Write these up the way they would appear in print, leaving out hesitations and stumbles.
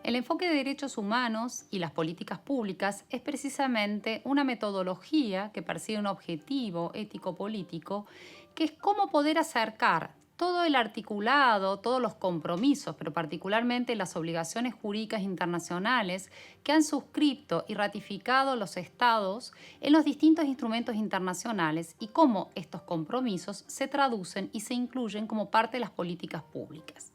El enfoque de derechos humanos y las políticas públicas es precisamente una metodología que persigue un objetivo ético-político, que es cómo poder acercar todo el articulado, todos los compromisos, pero particularmente las obligaciones jurídicas internacionales que han suscrito y ratificado los estados en los distintos instrumentos internacionales y cómo estos compromisos se traducen y se incluyen como parte de las políticas públicas.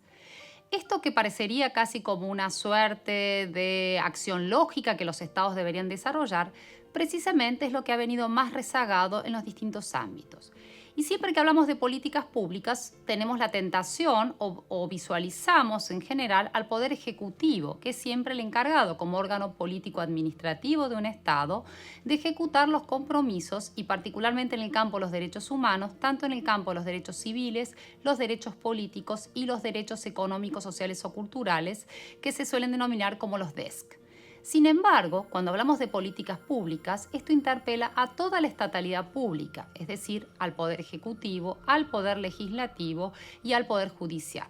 Esto que parecería casi como una suerte de acción lógica que los estados deberían desarrollar, precisamente es lo que ha venido más rezagado en los distintos ámbitos. Y siempre que hablamos de políticas públicas, tenemos la tentación o visualizamos en general al Poder Ejecutivo, que es siempre el encargado como órgano político-administrativo de un Estado de ejecutar los compromisos y particularmente en el campo de los derechos humanos, tanto en el campo de los derechos civiles, los derechos políticos y los derechos económicos, sociales o culturales, que se suelen denominar como los DESC. Sin embargo, cuando hablamos de políticas públicas, esto interpela a toda la estatalidad pública, es decir, al Poder Ejecutivo, al Poder Legislativo y al Poder Judicial.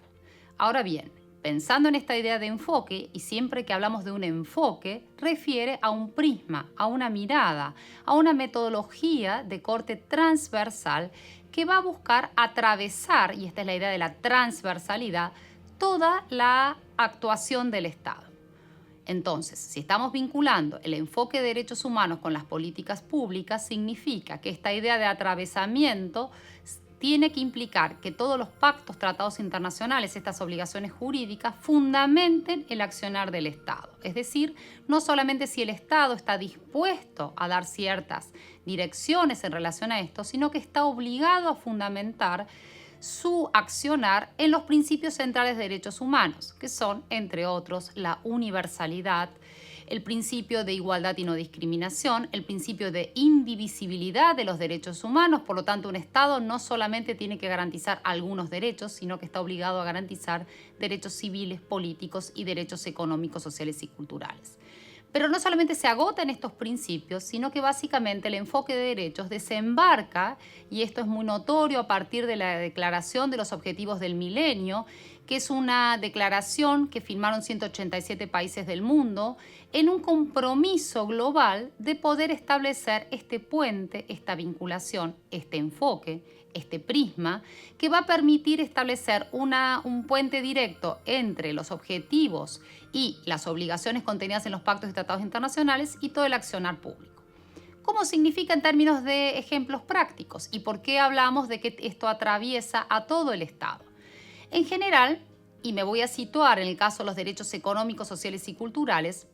Ahora bien, pensando en esta idea de enfoque, y siempre que hablamos de un enfoque, refiere a un prisma, a una mirada, a una metodología de corte transversal que va a buscar atravesar, y esta es la idea de la transversalidad, toda la actuación del Estado. Entonces, si estamos vinculando el enfoque de derechos humanos con las políticas públicas, significa que esta idea de atravesamiento tiene que implicar que todos los pactos, tratados internacionales, estas obligaciones jurídicas, fundamenten el accionar del Estado. Es decir, no solamente si el Estado está dispuesto a dar ciertas direcciones en relación a esto, sino que está obligado a fundamentar su accionar en los principios centrales de derechos humanos, que son, entre otros, la universalidad, el principio de igualdad y no discriminación, el principio de indivisibilidad de los derechos humanos. Por lo tanto, un Estado no solamente tiene que garantizar algunos derechos, sino que está obligado a garantizar derechos civiles, políticos y derechos económicos, sociales y culturales. Pero no solamente se agota en estos principios, sino que básicamente el enfoque de derechos desembarca, y esto es muy notorio a partir de la Declaración de los Objetivos del Milenio, que es una declaración que firmaron 187 países del mundo, en un compromiso global de poder establecer este puente, esta vinculación, este enfoque, este prisma, que va a permitir establecer un puente directo entre los objetivos y las obligaciones contenidas en los pactos y tratados internacionales y todo el accionar público. ¿Cómo significa en términos de ejemplos prácticos? ¿Y por qué hablamos de que esto atraviesa a todo el Estado? En general, y me voy a situar en el caso de los derechos económicos, sociales y culturales,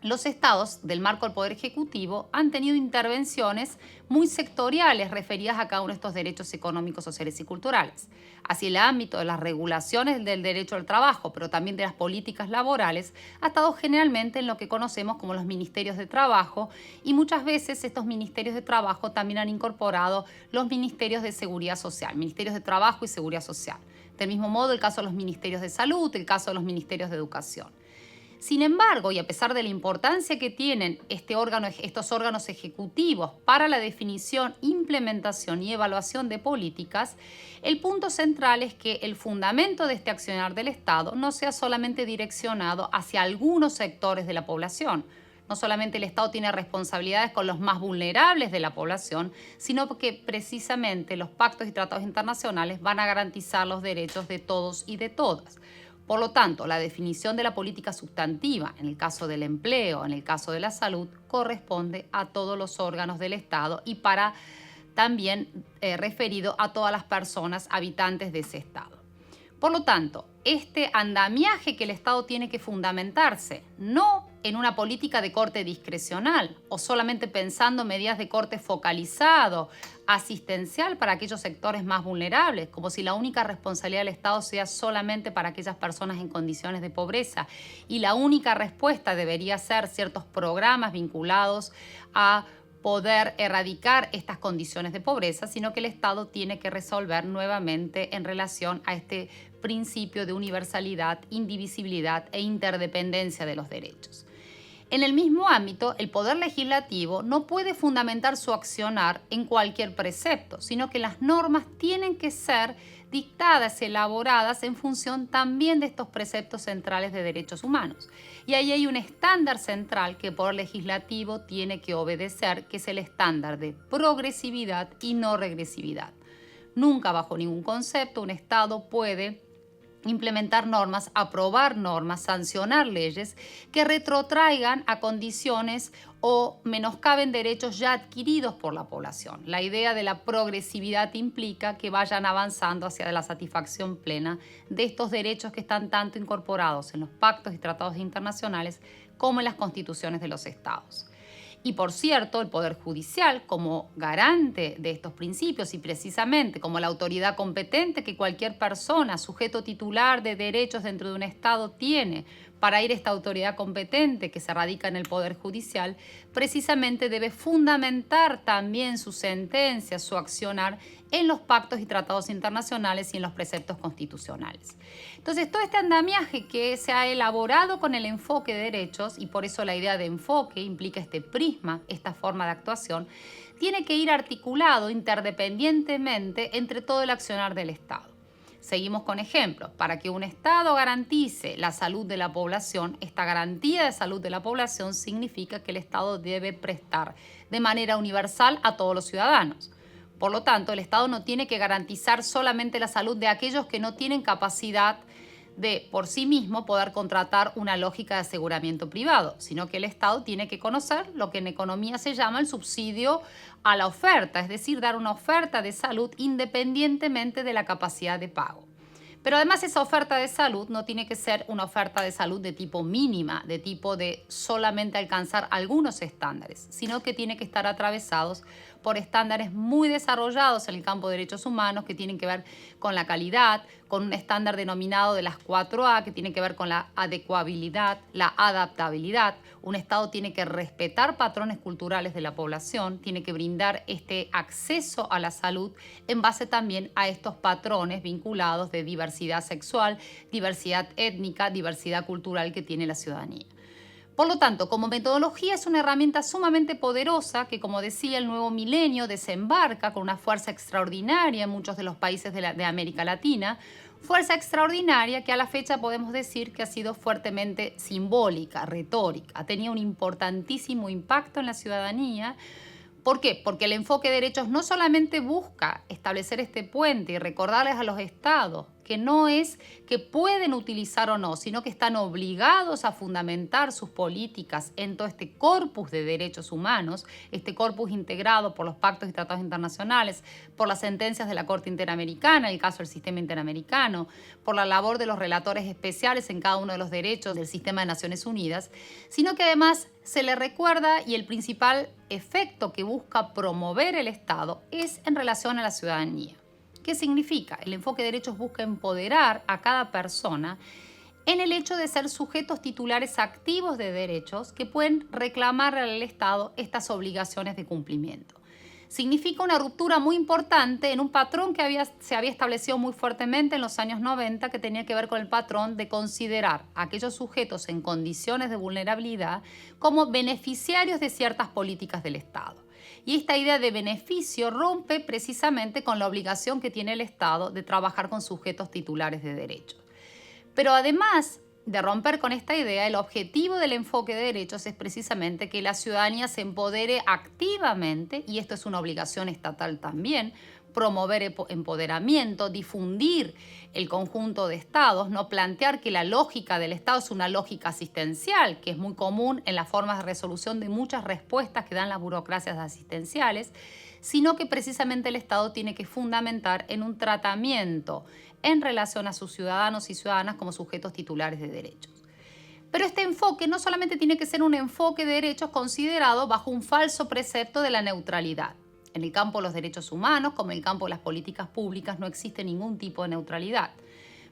los estados del marco del Poder Ejecutivo han tenido intervenciones muy sectoriales referidas a cada uno de estos derechos económicos, sociales y culturales. Así el ámbito de las regulaciones del derecho al trabajo, pero también de las políticas laborales, ha estado generalmente en lo que conocemos como los ministerios de trabajo, y muchas veces estos ministerios de trabajo también han incorporado los ministerios de seguridad social, ministerios de trabajo y seguridad social. Del mismo modo, el caso de los ministerios de salud, el caso de los ministerios de educación. Sin embargo, y a pesar de la importancia que tienen estos órganos ejecutivos para la definición, implementación y evaluación de políticas, el punto central es que el fundamento de este accionar del Estado no sea solamente direccionado hacia algunos sectores de la población. No solamente el Estado tiene responsabilidades con los más vulnerables de la población, sino que precisamente los pactos y tratados internacionales van a garantizar los derechos de todos y de todas. Por lo tanto, la definición de la política sustantiva, en el caso del empleo, en el caso de la salud, corresponde a todos los órganos del Estado y para también referido a todas las personas habitantes de ese Estado. Por lo tanto, este andamiaje que el Estado tiene que fundamentarse, no en una política de corte discrecional o solamente pensando medidas de corte focalizado, asistencial para aquellos sectores más vulnerables, como si la única responsabilidad del Estado sea solamente para aquellas personas en condiciones de pobreza y la única respuesta debería ser ciertos programas vinculados a poder erradicar estas condiciones de pobreza, sino que el Estado tiene que resolver nuevamente en relación a este principio de universalidad, indivisibilidad e interdependencia de los derechos. En el mismo ámbito, el Poder Legislativo no puede fundamentar su accionar en cualquier precepto, sino que las normas tienen que ser dictadas, elaboradas en función también de estos preceptos centrales de derechos humanos. Y ahí hay un estándar central que el Poder Legislativo tiene que obedecer, que es el estándar de progresividad y no regresividad. Nunca, bajo ningún concepto, un Estado puede implementar normas, aprobar normas, sancionar leyes que retrotraigan a condiciones o menoscaben derechos ya adquiridos por la población. La idea de la progresividad implica que vayan avanzando hacia la satisfacción plena de estos derechos que están tanto incorporados en los pactos y tratados internacionales como en las constituciones de los estados. Y por cierto, el Poder Judicial, como garante de estos principios y precisamente como la autoridad competente que cualquier persona, sujeto titular de derechos dentro de un Estado tiene para ir a esta autoridad competente que se radica en el Poder Judicial, precisamente debe fundamentar también su sentencia, su accionar en los pactos y tratados internacionales y en los preceptos constitucionales. Entonces, todo este andamiaje que se ha elaborado con el enfoque de derechos, y por eso la idea de enfoque implica este prisma, esta forma de actuación, tiene que ir articulado interdependientemente entre todo el accionar del Estado. Seguimos con ejemplos. Para que un Estado garantice la salud de la población, esta garantía de salud de la población significa que el Estado debe prestar de manera universal a todos los ciudadanos. Por lo tanto, el Estado no tiene que garantizar solamente la salud de aquellos que no tienen capacidad de por sí mismo poder contratar una lógica de aseguramiento privado, sino que el Estado tiene que conocer lo que en economía se llama el subsidio a la oferta, es decir, dar una oferta de salud independientemente de la capacidad de pago. Pero además esa oferta de salud no tiene que ser una oferta de salud de tipo mínima, de tipo de solamente alcanzar algunos estándares, sino que tiene que estar atravesados por estándares muy desarrollados en el campo de derechos humanos que tienen que ver con la calidad, con un estándar denominado de las 4A que tiene que ver con la adecuabilidad, la adaptabilidad. Un Estado tiene que respetar patrones culturales de la población, tiene que brindar este acceso a la salud en base también a estos patrones vinculados de diversidad sexual, diversidad étnica, diversidad cultural que tiene la ciudadanía. Por lo tanto, como metodología es una herramienta sumamente poderosa que, como decía, el nuevo milenio desembarca con una fuerza extraordinaria en muchos de los países de América Latina, fuerza extraordinaria que a la fecha podemos decir que ha sido fuertemente simbólica, retórica, ha tenido un importantísimo impacto en la ciudadanía. ¿Por qué? Porque el enfoque de derechos no solamente busca establecer este puente y recordarles a los estados que no es que pueden utilizar o no, sino que están obligados a fundamentar sus políticas en todo este corpus de derechos humanos, este corpus integrado por los pactos y tratados internacionales, por las sentencias de la Corte Interamericana, en el caso del sistema interamericano, por la labor de los relatores especiales en cada uno de los derechos del sistema de Naciones Unidas, sino que además se le recuerda y el principal efecto que busca promover el Estado es en relación a la ciudadanía. ¿Qué significa? El enfoque de derechos busca empoderar a cada persona en el hecho de ser sujetos titulares activos de derechos que pueden reclamar al Estado estas obligaciones de cumplimiento. Significa una ruptura muy importante en un patrón que se había establecido muy fuertemente en los años 90, que tenía que ver con el patrón de considerar a aquellos sujetos en condiciones de vulnerabilidad como beneficiarios de ciertas políticas del Estado. Y esta idea de beneficio rompe precisamente con la obligación que tiene el Estado de trabajar con sujetos titulares de derechos. Pero además de romper con esta idea, el objetivo del enfoque de derechos es precisamente que la ciudadanía se empodere activamente, y esto es una obligación estatal también, promover empoderamiento, difundir el conjunto de estados, no plantear que la lógica del Estado es una lógica asistencial, que es muy común en las formas de resolución de muchas respuestas que dan las burocracias asistenciales, sino que precisamente el Estado tiene que fundamentar en un tratamiento en relación a sus ciudadanos y ciudadanas como sujetos titulares de derechos. Pero este enfoque no solamente tiene que ser un enfoque de derechos considerado bajo un falso precepto de la neutralidad. En el campo de los derechos humanos, como en el campo de las políticas públicas, no existe ningún tipo de neutralidad.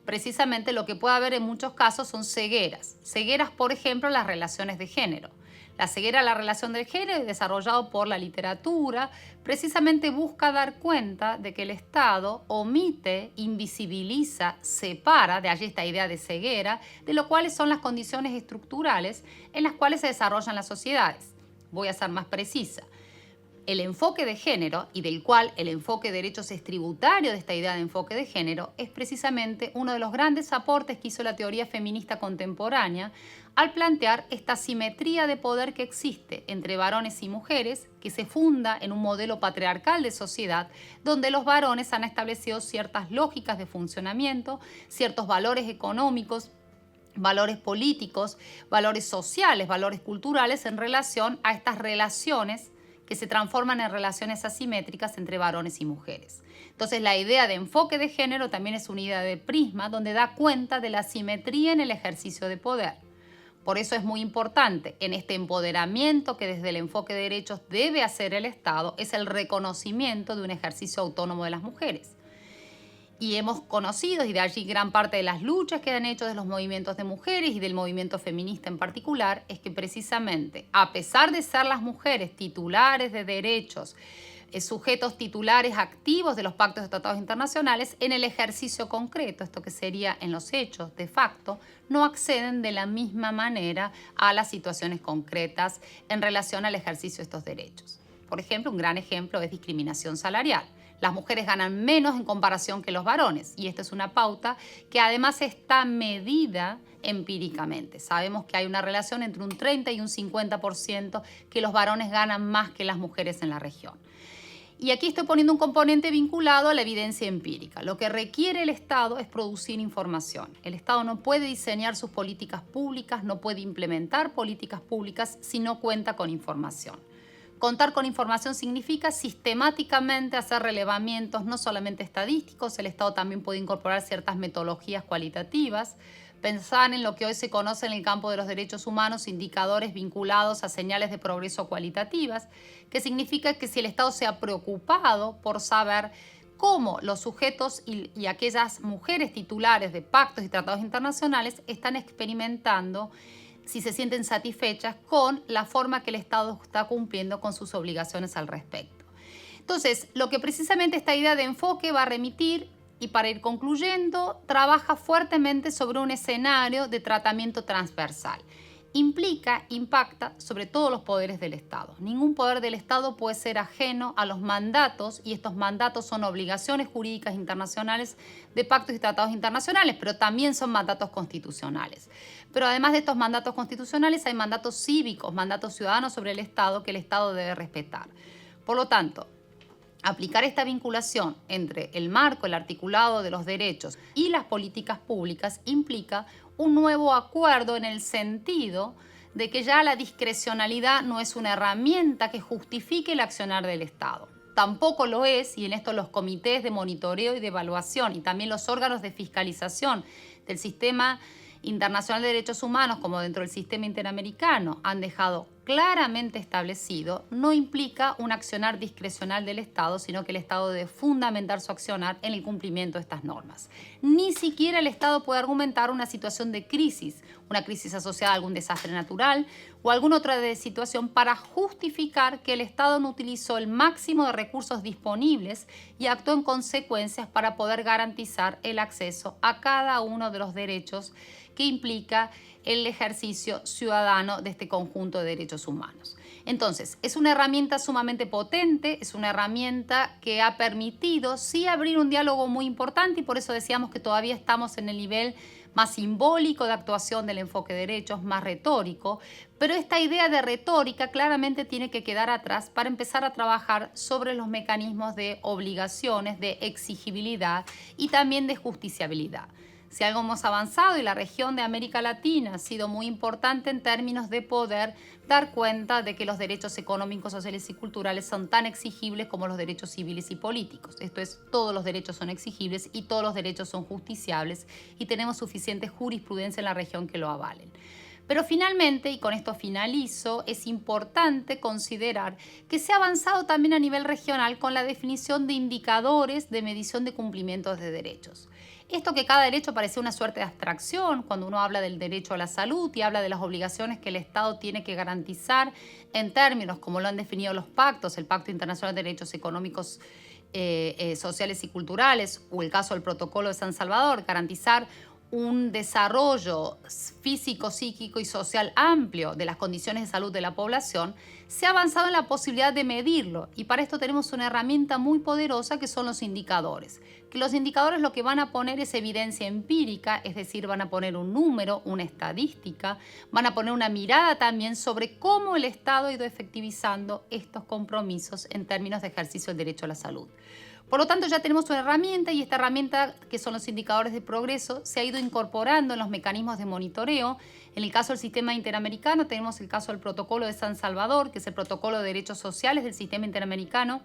Precisamente lo que puede haber en muchos casos son cegueras. Cegueras, por ejemplo, en las relaciones de género. La ceguera a la relación de género, desarrollado por la literatura, precisamente busca dar cuenta de que el Estado omite, invisibiliza, separa, de allí esta idea de ceguera, de lo cuales son las condiciones estructurales en las cuales se desarrollan las sociedades. Voy a ser más precisa. El enfoque de género, y del cual el enfoque de derechos es tributario de esta idea de enfoque de género, es precisamente uno de los grandes aportes que hizo la teoría feminista contemporánea al plantear esta simetría de poder que existe entre varones y mujeres, que se funda en un modelo patriarcal de sociedad, donde los varones han establecido ciertas lógicas de funcionamiento, ciertos valores económicos, valores políticos, valores sociales, valores culturales en relación a estas relaciones que se transforman en relaciones asimétricas entre varones y mujeres. Entonces, la idea de enfoque de género también es una idea de prisma donde da cuenta de la asimetría en el ejercicio de poder. Por eso es muy importante en este empoderamiento que desde el enfoque de derechos debe hacer el Estado, es el reconocimiento de un ejercicio autónomo de las mujeres. Y hemos conocido, y de allí gran parte de las luchas que han hecho de los movimientos de mujeres y del movimiento feminista en particular, es que precisamente, a pesar de ser las mujeres titulares de derechos, sujetos titulares activos de los pactos de tratados internacionales, en el ejercicio concreto, esto que sería en los hechos de facto, no acceden de la misma manera a las situaciones concretas en relación al ejercicio de estos derechos. Por ejemplo, un gran ejemplo es discriminación salarial. Las mujeres ganan menos en comparación que los varones, y esta es una pauta que además está medida empíricamente. Sabemos que hay una relación entre un 30 y un 50% que los varones ganan más que las mujeres en la región. Y aquí estoy poniendo un componente vinculado a la evidencia empírica. Lo que requiere el Estado es producir información. El Estado no puede diseñar sus políticas públicas, no puede implementar políticas públicas si no cuenta con información. Contar con información significa sistemáticamente hacer relevamientos no solamente estadísticos, el Estado también puede incorporar ciertas metodologías cualitativas, pensar en lo que hoy se conoce en el campo de los derechos humanos, indicadores vinculados a señales de progreso cualitativas, que significa que si el Estado se ha preocupado por saber cómo los sujetos y aquellas mujeres titulares de pactos y tratados internacionales están experimentando, si se sienten satisfechas con la forma que el Estado está cumpliendo con sus obligaciones al respecto. Entonces, lo que precisamente esta idea de enfoque va a remitir, y para ir concluyendo, trabaja fuertemente sobre un escenario de tratamiento transversal. Impacta sobre todos los poderes del Estado. Ningún poder del Estado puede ser ajeno a los mandatos, y estos mandatos son obligaciones jurídicas internacionales de pactos y tratados internacionales, pero también son mandatos constitucionales. Pero además de estos mandatos constitucionales hay mandatos cívicos, mandatos ciudadanos sobre el Estado que el Estado debe respetar. Por lo tanto, aplicar esta vinculación entre el marco, el articulado de los derechos y las políticas públicas implica un nuevo acuerdo en el sentido de que ya la discrecionalidad no es una herramienta que justifique el accionar del Estado. Tampoco lo es, y en esto los comités de monitoreo y de evaluación y también los órganos de fiscalización del sistema internacional de derechos humanos como dentro del sistema interamericano han dejado claramente establecido, no implica un accionar discrecional del Estado, sino que el Estado debe fundamentar su accionar en el cumplimiento de estas normas. Ni siquiera el Estado puede argumentar una situación de crisis, una crisis asociada a algún desastre natural o alguna otra situación para justificar que el Estado no utilizó el máximo de recursos disponibles y actuó en consecuencias para poder garantizar el acceso a cada uno de los derechos que implica el ejercicio ciudadano de este conjunto de derechos humanos. Entonces, es una herramienta sumamente potente, es una herramienta que ha permitido sí abrir un diálogo muy importante, y por eso decíamos que todavía estamos en el nivel más simbólico de actuación del enfoque de derechos, más retórico, pero esta idea de retórica claramente tiene que quedar atrás para empezar a trabajar sobre los mecanismos de obligaciones, de exigibilidad y también de justiciabilidad. Si algo hemos avanzado, y la región de América Latina ha sido muy importante en términos de poder dar cuenta de que los derechos económicos, sociales y culturales son tan exigibles como los derechos civiles y políticos. Esto es, todos los derechos son exigibles y todos los derechos son justiciables, y tenemos suficiente jurisprudencia en la región que lo avalen. Pero finalmente, y con esto finalizo, es importante considerar que se ha avanzado también a nivel regional con la definición de indicadores de medición de cumplimientos de derechos. Esto que cada derecho parece una suerte de abstracción cuando uno habla del derecho a la salud y habla de las obligaciones que el Estado tiene que garantizar en términos como lo han definido los pactos, el Pacto Internacional de Derechos Económicos, Sociales y Culturales, o el caso del Protocolo de San Salvador, garantizar un desarrollo físico, psíquico y social amplio de las condiciones de salud de la población, se ha avanzado en la posibilidad de medirlo. Y para esto tenemos una herramienta muy poderosa que son los indicadores. Que los indicadores lo que van a poner es evidencia empírica, es decir, van a poner un número, una estadística, van a poner una mirada también sobre cómo el Estado ha ido efectivizando estos compromisos en términos de ejercicio del derecho a la salud. Por lo tanto, ya tenemos una herramienta y esta herramienta, que son los indicadores de progreso, se ha ido incorporando en los mecanismos de monitoreo. En el caso del sistema interamericano tenemos el caso del Protocolo de San Salvador, que es el Protocolo de Derechos Sociales del sistema interamericano,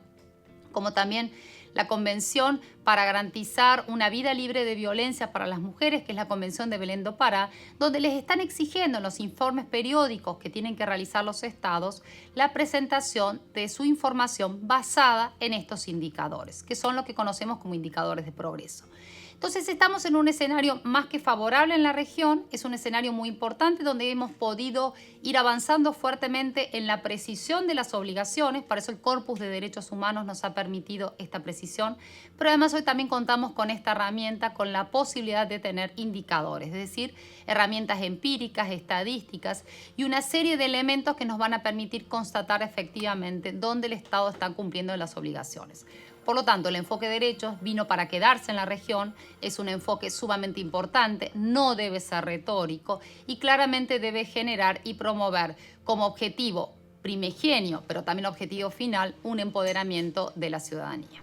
como también la Convención para garantizar una vida libre de violencia para las mujeres, que es la Convención de Belén do Pará, donde les están exigiendo en los informes periódicos que tienen que realizar los estados la presentación de su información basada en estos indicadores, que son lo que conocemos como indicadores de progreso. Entonces estamos en un escenario más que favorable en la región, es un escenario muy importante donde hemos podido ir avanzando fuertemente en la precisión de las obligaciones, para eso el Corpus de Derechos Humanos nos ha permitido esta precisión, pero además hoy también contamos con esta herramienta, con la posibilidad de tener indicadores, es decir, herramientas empíricas, estadísticas y una serie de elementos que nos van a permitir constatar efectivamente dónde el Estado está cumpliendo las obligaciones. Por lo tanto, el enfoque de derechos vino para quedarse en la región, es un enfoque sumamente importante, no debe ser retórico y claramente debe generar y promover como objetivo primigenio, pero también objetivo final, un empoderamiento de la ciudadanía.